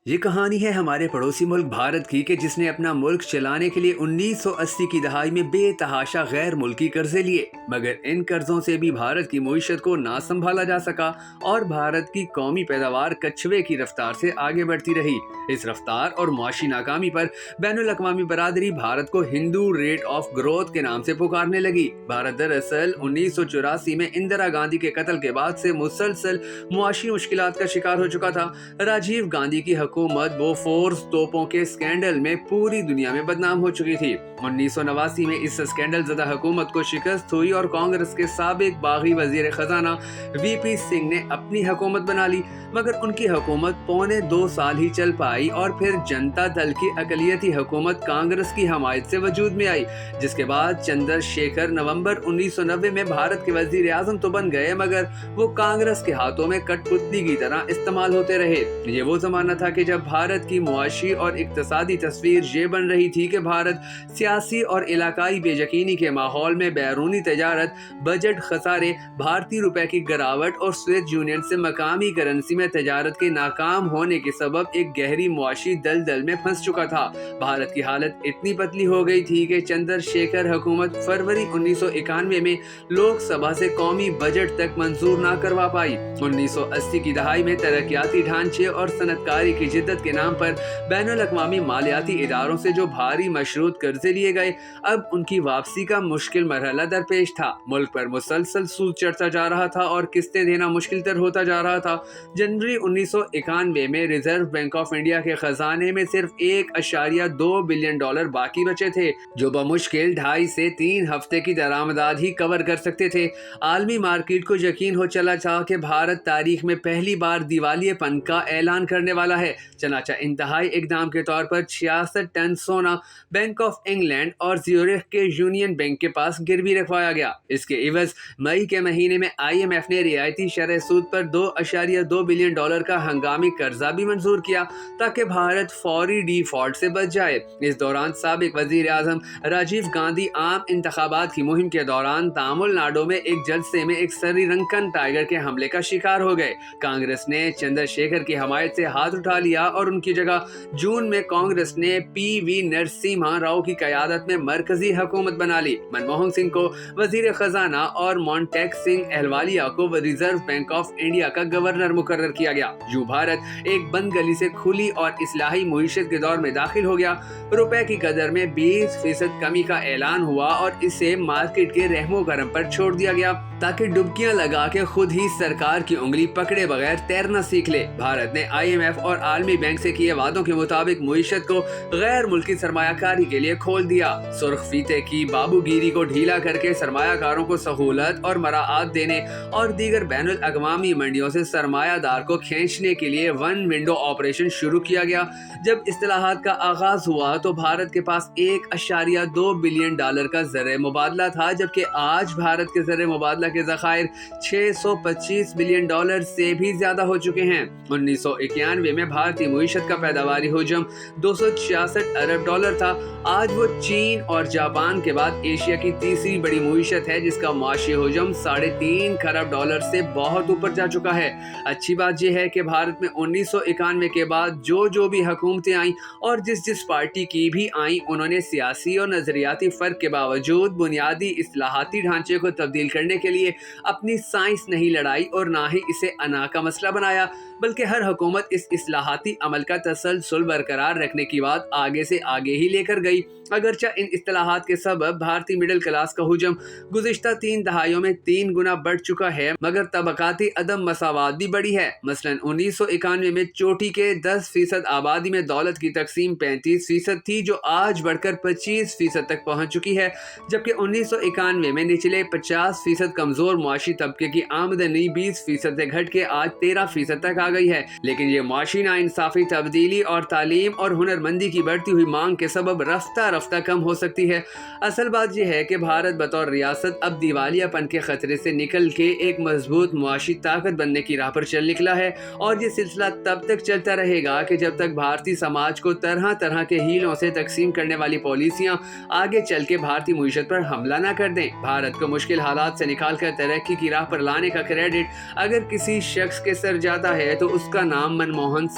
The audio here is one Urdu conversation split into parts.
یہ کہانی ہے ہمارے پڑوسی ملک بھارت کی کہ جس نے اپنا ملک چلانے کے لیے 1980 کی دہائی میں بے تحاشا غیر ملکی قرضے لیے، مگر ان قرضوں سے بھی بھارت کی معیشت کو نہ سنبھالا جا سکا اور بھارت کی قومی پیداوار کچھوے کی رفتار سے آگے بڑھتی رہی۔ اس رفتار اور معاشی ناکامی پر بین الاقوامی برادری بھارت کو ہندو ریٹ آف گروتھ کے نام سے پکارنے لگی۔ بھارت دراصل 1984 میں اندرا گاندھی کے قتل کے بعد سے مسلسل معاشی مشکلات کا شکار ہو چکا تھا۔ راجیو گاندھی کی حکومت بوفورس توپوں کے سکینڈل میں پوری دنیا میں بدنام ہو چکی تھی۔ 1989 میں اس سکینڈل زدہ حکومت کو شکست ہوئی اور کانگریس کے سابق باغی وزیر خزانہ وی پی سنگھ نے اپنی حکومت بنا لی، مگر ان کی حکومت پونے 2 سال ہی چل پائی اور پھر جنتا دل کی اقلیتی حکومت کانگریس کی حمایت سے وجود میں آئی، جس کے بعد چندر شیکھر نومبر 1990 میں بھارت کے وزیر اعظم تو بن گئے، مگر وہ کانگریس کے ہاتھوں میں کٹ پتلی کی طرح استعمال ہوتے رہے۔ یہ وہ زمانہ تھا کہ جب بھارت کی معاشی اور اقتصادی تصویر یہ بن رہی تھی کہ بھارت سیاسی اور علاقائی بے یقینی کے ماحول میں بیرونی تجارت، بجٹ خسارے، بھارتی روپے کی گراوٹ اور سوویت یونین سے مقامی کرنسی میں تجارت کے ناکام ہونے کے سبب ایک گہری معاشی دلدل میں پھنس چکا تھا۔ بھارت کی حالت اتنی پتلی ہو گئی تھی کہ چندر شیکھر حکومت فروری 1991 میں لوک سبھا سے قومی بجٹ تک منظور نہ کروا پائی۔ 1980 کی دہائی میں ترقیاتی ڈھانچے اور صنعت کاری کی جدت کے نام پر بین الاقوامی مالیاتی اداروں سے جو بھاری مشروط قرضے لیے گئے، اب ان کی واپسی کا مشکل مرحلہ درپیش تھا۔ ملک پر مسلسل سود چڑھتا جا رہا تھا اور قسطیں دینا مشکل تر ہوتا جا رہا تھا۔ جنوری 1991 میں ریزرو بینک آف انڈیا کے خزانے میں صرف $1.2 بلین باقی بچے تھے، جو بمشکل 2.5 سے 3 ہفتے کی درآمدات ہی کور کر سکتے تھے۔ عالمی مارکیٹ کو یقین ہو چلا تھا کہ بھارت تاریخ میں پہلی بار دیوالیے پن کا اعلان کرنے والا ہے، چنانچہ انتہائی اقدام کے طور پر 66 ٹن سونا بینک آف انگلینڈ اور زیورخ کے یونین بینک کے پاس گروی رکھوایا گیا۔ اس کے عوض مئی کے مہینے میں IMF نے رعایتی شرح سود پر $2.2 بلین کا ہنگامی قرضہ بھی منظور کیا تاکہ بھارت فوری ڈیفالٹ سے بچ جائے۔ اس دوران سابق وزیر اعظم راجیو گاندھی عام انتخابات کی مہم کے دوران تامل ناڈو میں ایک جلسے میں ایک سری لنکن ٹائیگر کے حملے کا شکار ہو گئے۔ کانگریس نے چندر شیکھر کی حمایت سے ہاتھ اٹھا لیا اور ان کی جگہ جون میں کانگریس نے PV نرسمہا راؤ کی قیادت میں مرکزی حکومت بنا لی۔ منموہن سنگھ کو وزیر خزانہ اور مونٹیک سنگھ اہلوالیہ کو ریزرو بینک آف انڈیا کا گورنر مقرر کیا گیا۔ یوں بھارت ایک بند گلی سے کھلی اور اصلاحی معیشت کے دور میں داخل ہو گیا۔ روپے کی قدر میں 20% کمی کا اعلان ہوا اور اسے مارکیٹ کے رحم و کرم پر چھوڑ دیا گیا تاکہ ڈبکیاں لگا کے خود ہی سرکار کی انگلی پکڑے بغیر تیرنا سیکھ لے۔ بھارت نے IMF اور عالمی بینک سے کیے وعدوں کے مطابق معیشت کو غیر ملکی سرمایہ کاری کے لیے کھول دیا۔ سرخ فیتے کی بابو گیری کو ڈھیلا کر کے سرمایہ کاروں کو سہولت اور مراعات دینے اور دیگر بین الاقوامی منڈیوں سے سرمایہ دار کو کھینچنے کے لیے ون ونڈو آپریشن شروع کیا گیا۔ جب اصلاحات کا آغاز ہوا تو بھارت کے پاس $1.2 بلین کا زر مبادلہ تھا، جبکہ آج بھارت کے زر مبادلہ کے ذخائر $625 بلین سے بھی زیادہ ہو چکے ہیں۔ 1991 میں بھارتی معیشت کا پیداواری حجم $266 ارب تھا۔ آج وہ چین اور جاپان کے بعد ایشیا کی تیسری بڑی معیشت ہے، جس کا معاشی حجم $3.5 کھرب سے بہت اوپر جا چکا ہے۔ اچھی بات یہ ہے کہ بھارت میں 1991 کے بعد جو بھی حکومتیں آئیں اور جس پارٹی کی بھی آئیں، انہوں نے سیاسی اور نظریاتی فرق کے باوجود بنیادی اصلاحاتی ڈھانچے کو تبدیل کرنے کے لیے اپنی سائنس نہیں لڑائی اور نہ ہی اسے انا کا مسئلہ بنایا، بلکہ ہر حکومت اس اصلاحاتی عمل کا تسلسل برقرار رکھنے کی بات آگے سے آگے ہی لے کر گئی۔ اگرچہ ان اصلاحات کے سبب بھارتی مڈل کلاس کا حجم گزشتہ 3 دہائیوں میں 3 گنا بڑھ چکا ہے، مگر طبقاتی عدم مساوات بھی بڑی ہے۔ مثلا 1991 میں چوٹی کے 10% آبادی میں دولت کی تقسیم 35% تھی، جو آج بڑھ کر 25% تک پہنچ چکی ہے، جبکہ 1991 میں نچلے 50% کمزور معاشی طبقے کی آمدنی 20% سے گھٹ کے آج 13% تک آ گئی ہے۔ لیکن یہ معاشی ناانصافی تبدیلی اور تعلیم اور ہنرمندی کی بڑھتی ہوئی مانگ کے سبب رفتہ رفتہ کم ہو سکتی ہے۔ اصل بات یہ ہے کہ بھارت بطور ریاست اب دیوالیہ پن کے خطرے سے نکل کے ایک مضبوط معاشی طاقت بننے کی راہ پر چل نکلا ہے، اور یہ سلسلہ تب تک چلتا رہے گا کہ جب تک بھارتی سماج کو طرح طرح کے ہیلوں سے تقسیم کرنے والی پالیسیاں آگے چل کے بھارتی معیشت پر حملہ نہ کر دیں۔ بھارت کو مشکل حالات سے نکال کر ترقی کی راہ پر لانے کا کریڈٹ اگر کسی شخص کے سر جاتا ہے تو اس کا نام منموہن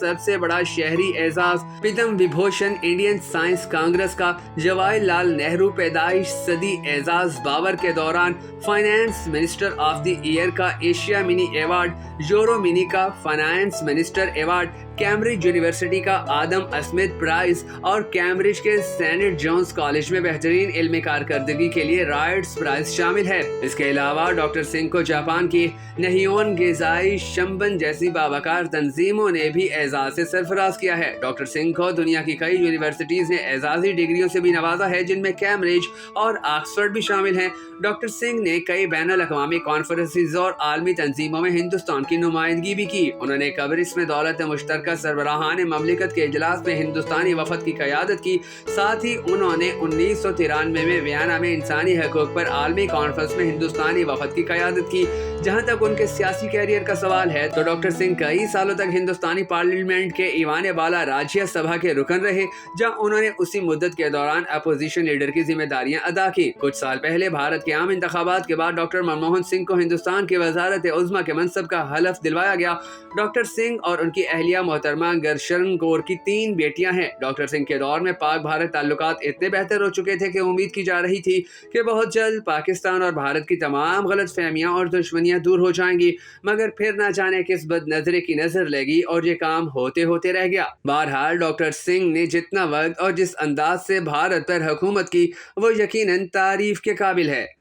سب سے بڑا شہری اعزاز پدم وبھوشن انڈین سائنس کانگریس کا جواہر لال نہرو پیدائش صدی اعزاز بابر کے دوران finance minister of the year کا Asiamoney award, Euromoney کا finance minister award, Cambridge University کا آدم اسمتھ پرائز اور کیمبرج کے سینٹ جونز کالج میں بہترین علمی کارکردگی کے لیے رائٹس پرائز شامل ہے۔ اس کے علاوہ ڈاکٹر سنگھ کو جاپان کی نہیون گیزائی شمبن جیسی باوقار تنظیموں نے بھی اعزاز سے سرفراز کیا ہے۔ ڈاکٹر سنگھ کو دنیا کی کئی یونیورسٹیز نے اعزازی ڈگریوں سے بھی نوازا ہے، جن میں کیمبرج اور آکسفورڈ بھی شامل ہیں۔ ڈاکٹر سنگھ نے کئی بین الاقوامی کانفرنسز اور عالمی تنظیموں میں ہندوستان کی نمائندگی بھی کی۔ انہوں نے قبرص میں دولت مشترکہ سربراہان مملکت کے اجلاس میں ہندوستانی وفد کی قیادت کی۔ ساتھ ہی انہوں نے 1993 میں ویانا میں انسانی حقوق پر عالمی کانفرنس میں ہندوستانی وفد کی قیادت کی۔ جہاں تک ان کے سیاسی کیریئر کا سوال ہے تو ڈاکٹر سنگھ کئی سالوں تک ہندوستانی پارلیمنٹ کے ایوان بالا راجیہ سبھا کے رکن رہے، جہاں انہوں نے اسی مدت کے دوران اپوزیشن لیڈر کی ذمہ داریاں ادا کی۔ کچھ سال پہلے بھارت کے عام انتخابات کے بعد ڈاکٹر منموہن سنگھ کو ہندوستان کی وزارت عظمیٰ کے منصب کا حلف دلوایا گیا۔ ڈاکٹر سنگھ اور ان کی اہلیہ محترمہ گرشن کور کی 3 بیٹیاں ہیں۔ ڈاکٹر سنگھ کے دور میں پاک بھارت تعلقات اتنے بہتر ہو چکے تھے کہ امید کی جا رہی تھی کہ بہت جلد پاکستان اور بھارت کی تمام غلط فہمیاں اور دشمنیاں دور ہو جائیں گی، مگر پھر نہ جانے کس بد نظرے کی نظر لگی اور یہ کام ہوتے ہوتے رہ گیا۔ بہرحال ڈاکٹر سنگھ نے جتنا وقت اور جس انداز سے بھارت پر حکومت کی وہ یقیناً تعریف کے قابل ہے۔